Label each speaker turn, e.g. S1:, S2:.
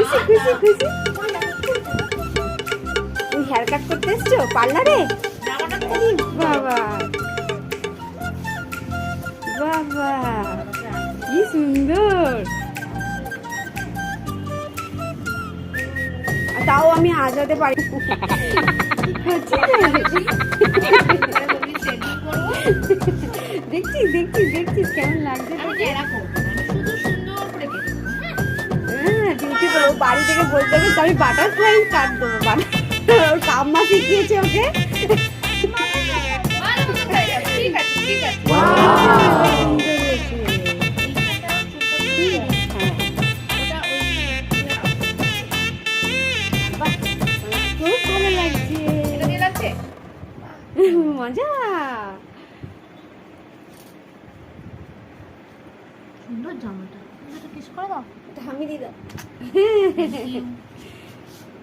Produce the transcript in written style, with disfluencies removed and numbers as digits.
S1: খুশি খুশি খুশি। তুমি হেয়ার কাট করতে এসছো পার্লারে? বাবা বাবা কি সুন্দর। তাও আমি আজাতে পারি। দেখছিস দেখছিস দেখছিস কেমন লাগছে? হ্যাঁ ডিউটি করবো, বাড়ি থেকে বলতে হবে আমি বাটারফ্লাই কাট দেবো। ওর কাম্মা শিখিয়েছে ওকে। খুব ভালো লাগছে, মজা।
S2: সুন্দর জামাটা, কিস করে দাও,
S1: থামি দি দাও।